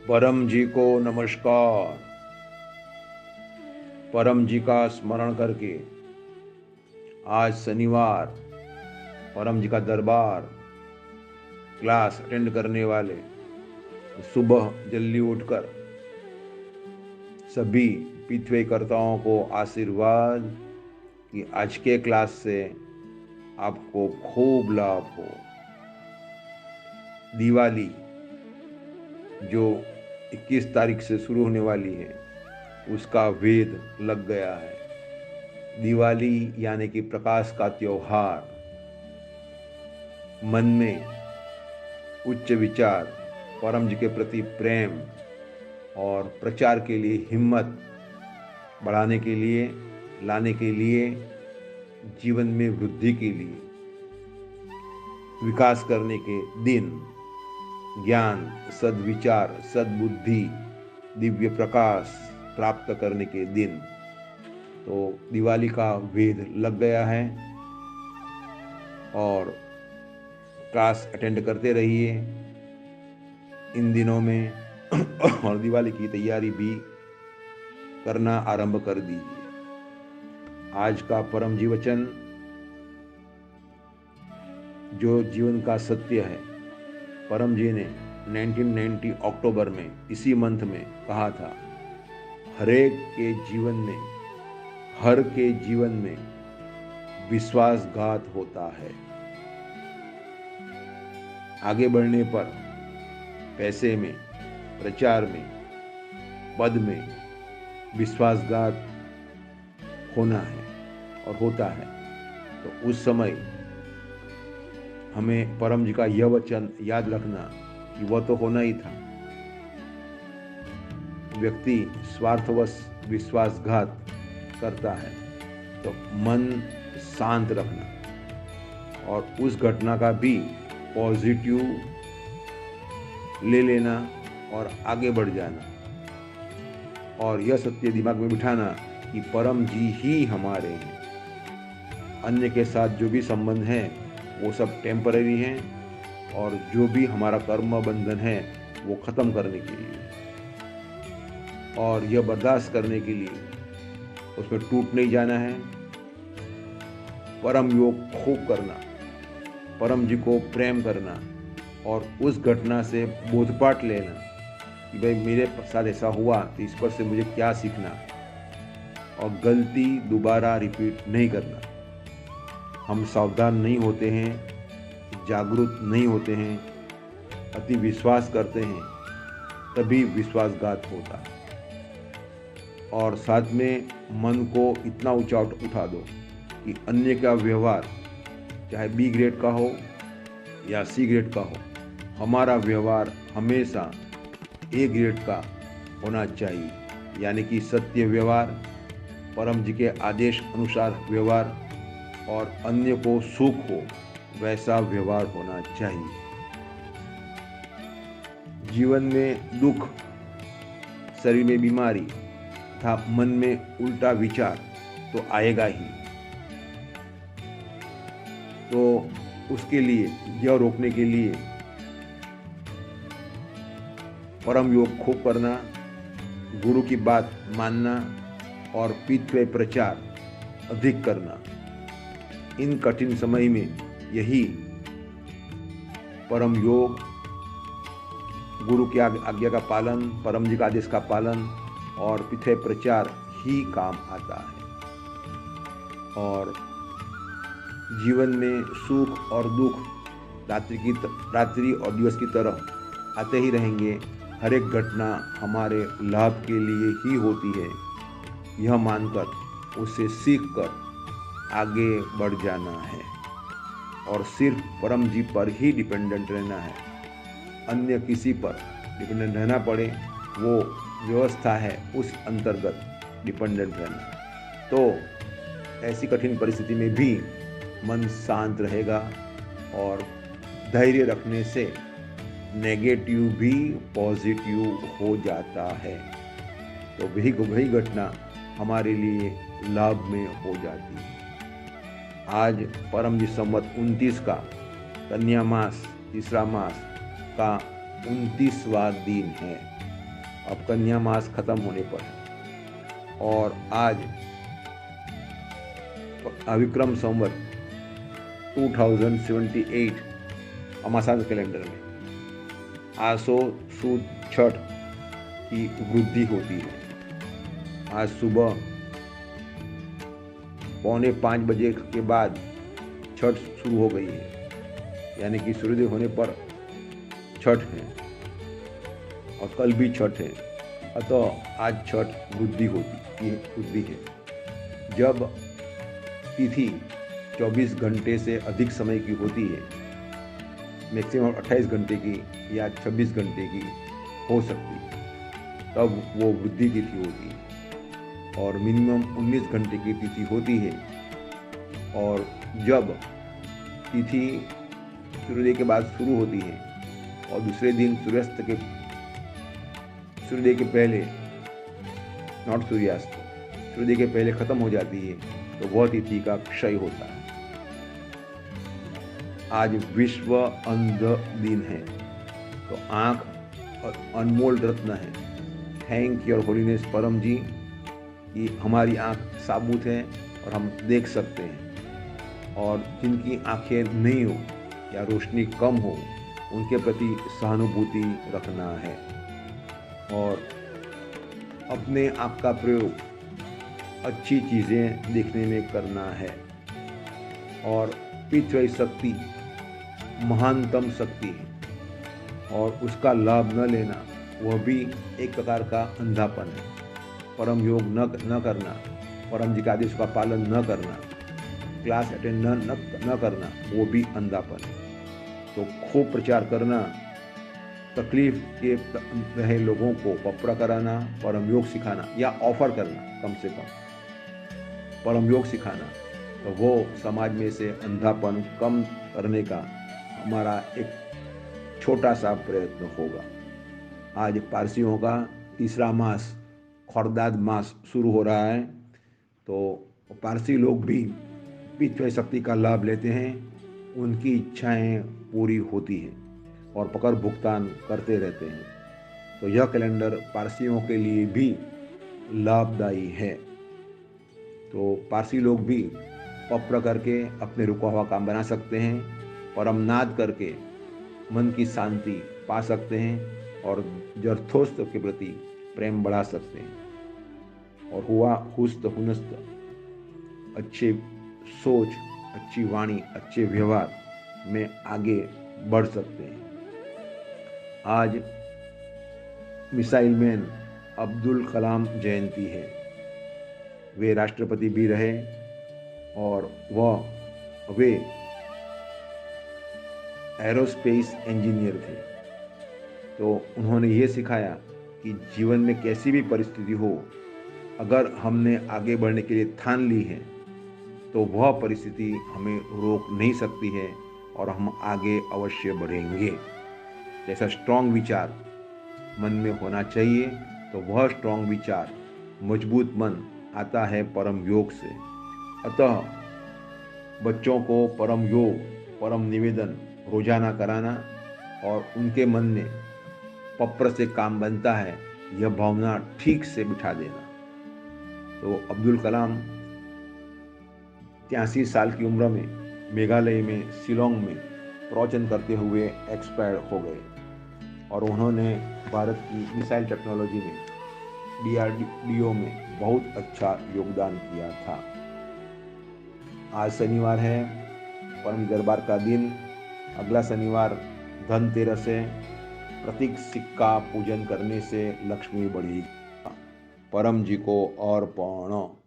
परम जी को नमस्कार। परम जी का स्मरण करके आज शनिवार परम जी का दरबार क्लास अटेंड करने वाले सुबह जल्दी उठकर सभी पितृकर्ताओं को आशीर्वाद कि आज के क्लास से आपको खूब लाभ हो। दिवाली जो 21 तारीख से शुरू होने वाली है उसका वेद लग गया है। दिवाली यानी कि प्रकाश का त्योहार। मन में उच्च विचार, परम जी के प्रति प्रेम और प्रचार के लिए हिम्मत बढ़ाने के लिए, लाने के लिए, जीवन में वृद्धि के लिए, विकास करने के दिन, ज्ञान, सद्विचार, सद्बुद्धि, दिव्य प्रकाश प्राप्त करने के दिन। तो दिवाली का वेद लग गया है और क्लास अटेंड करते रहिए इन दिनों में और दिवाली की तैयारी भी करना आरंभ कर दीजिए। आज का परम जीवचन जो जीवन का सत्य है, परम जी ने 1990 अक्टूबर में इसी मंथ में कहा था, हरेक के जीवन में, हर के जीवन में विश्वासघात होता है। आगे बढ़ने पर पैसे में, प्रचार में, पद में विश्वासघात होना है और होता है। तो उस समय हमें परम जी का यह वचन याद रखना कि वह तो होना ही था। व्यक्ति स्वार्थवश विश्वासघात करता है तो मन शांत रखना और उस घटना का भी पॉजिटिव ले लेना और आगे बढ़ जाना और यह सत्य दिमाग में बिठाना कि परम जी ही हमारे हैं। अन्य के साथ जो भी संबंध है वो सब टेम्पररी हैं और जो भी हमारा कर्म बंधन है वो खत्म करने के लिए और यह बर्दाश्त करने के लिए, उसमें टूट नहीं जाना है। परम योग खूब करना, परम जी को प्रेम करना और उस घटना से बोधपाठ लेना कि भाई मेरे साथ ऐसा हुआ तो इस पर से मुझे क्या सीखना और गलती दोबारा रिपीट नहीं करना। हम सावधान नहीं होते हैं, जागरूक नहीं होते हैं, अति विश्वास करते हैं, तभी विश्वासघात होता है। और साथ में मन को इतना ऊंचा उठा दो कि अन्य का व्यवहार चाहे बी ग्रेड का हो या सी ग्रेड का हो, हमारा व्यवहार हमेशा ए ग्रेड का होना चाहिए। यानी कि सत्य व्यवहार, परम जी के आदेश अनुसार व्यवहार और अन्य को सुख हो वैसा व्यवहार होना चाहिए। जीवन में दुख, शरीर में बीमारी तथा मन में उल्टा विचार तो आएगा ही। तो उसके लिए, यह रोकने के लिए परम योग खूब करना, गुरु की बात मानना और पितृ प्रचार अधिक करना। इन कठिन समय में यही परम योग, गुरु की आज्ञा का पालन, परम जी का आदेश का पालन और पितृ प्रचार ही काम आता है। और जीवन में सुख और दुख रात्रि और दिवस की तरह आते ही रहेंगे। हर एक घटना हमारे लाभ के लिए ही होती है, यह मानकर उसे सीख कर आगे बढ़ जाना है और सिर्फ परम जी पर ही डिपेंडेंट रहना है। अन्य किसी पर डिपेंडेंट रहना पड़े वो व्यवस्था है, उस अंतर्गत डिपेंडेंट रहना। तो ऐसी कठिन परिस्थिति में भी मन शांत रहेगा और धैर्य रखने से नेगेटिव भी पॉजिटिव हो जाता है। तो वही घटना हमारे लिए लाभ में हो जाती है। आज परम जी संवत 29 का कन्या मास, तीसरा मास का 29वां दिन है। अब कन्या मास खत्म होने पर है और आज अविक्रम संवत 2078 अमासाद कैलेंडर में आसो सूद छठ की वृद्धि होती है। आज सुबह 4:45 बजे के बाद छठ शुरू हो गई है, यानी कि सूर्योदय होने पर छठ है और कल भी छठ है। अतः आज छठ वृद्धि है। जब तिथि 24 घंटे से अधिक समय की होती है, मैक्सिमम 28 घंटे की या 26 घंटे की हो सकती है, तब वो वृद्धि तिथि होती है। और मिनिमम 19 घंटे की तिथि होती है। और जब तिथि सूर्योदय के बाद शुरू होती है और दूसरे दिन सूर्योदय के पहले, नॉट सूर्यास्त, सूर्योदय के पहले खत्म हो जाती है, तो वह तिथि का क्षय होता है। आज विश्व अंध दिन है, तो आँख अनमोल रत्न है। थैंक योर होलीनेस परम जी कि हमारी आँख साबुत है और हम देख सकते हैं। और जिनकी आँखें नहीं हो या रोशनी कम हो, उनके प्रति सहानुभूति रखना है और अपने आप का प्रयोग अच्छी चीज़ें देखने में करना है। और पितृ शक्ति महानतम शक्ति है और उसका लाभ न लेना वह भी एक प्रकार का अंधापन है। परम योग न करना, परम जी के आदेश का पालन न करना, क्लास अटेंड न करना, वो भी अंधापन है। तो खूब प्रचार करना, तकलीफ के रहे लोगों को पपड़ा कराना, परम योग सिखाना या ऑफर करना, कम से कम परम योग सिखाना, तो वो समाज में से अंधापन कम करने का हमारा एक छोटा सा प्रयत्न होगा। आज पारसियों का तीसरा मास खौरदाद मास शुरू हो रहा है, तो पारसी लोग भी पितृ शक्ति का लाभ लेते हैं। उनकी इच्छाएं पूरी होती हैं और पकड़ भुगतान करते रहते हैं। तो यह कैलेंडर पारसियों के लिए भी लाभदायी है। तो पारसी लोग भी पप्र करके अपने रुका हुआ काम बना सकते हैं, परमनाद करके मन की शांति पा सकते हैं और जरथोस्त के प्रति प्रेम बढ़ा सकते हैं। और हुआ हुस्त हुनस्त, अच्छे सोच, अच्छी वाणी, अच्छे व्यवहार में आगे बढ़ सकते हैं। आज मिसाइल मैन अब्दुल कलाम जयंती है। वे राष्ट्रपति भी रहे और वे एरोस्पेस इंजीनियर थे। तो उन्होंने ये सिखाया कि जीवन में कैसी भी परिस्थिति हो, अगर हमने आगे बढ़ने के लिए ठान ली है तो वह परिस्थिति हमें रोक नहीं सकती है और हम आगे अवश्य बढ़ेंगे। जैसा स्ट्रॉन्ग विचार मन में होना चाहिए, तो वह स्ट्रॉन्ग विचार, मजबूत मन आता है परम योग से। अतः बच्चों को परम योग, परम निवेदन रोजाना कराना और उनके मन में पप्र से काम बनता है, यह भावना ठीक से बिठा देना। तो अब्दुल कलाम 83 साल की उम्र में मेघालय में शिलोंग में प्रवचन करते हुए एक्सपायर हो गए और उन्होंने भारत की मिसाइल टेक्नोलॉजी में, DRDO में बहुत अच्छा योगदान किया था। आज शनिवार है, परम दरबार का दिन। अगला शनिवार धनतेरस है। प्रतीक सिक्का पूजन करने से लक्ष्मी बढ़ेगी। परम जी को अर्पण।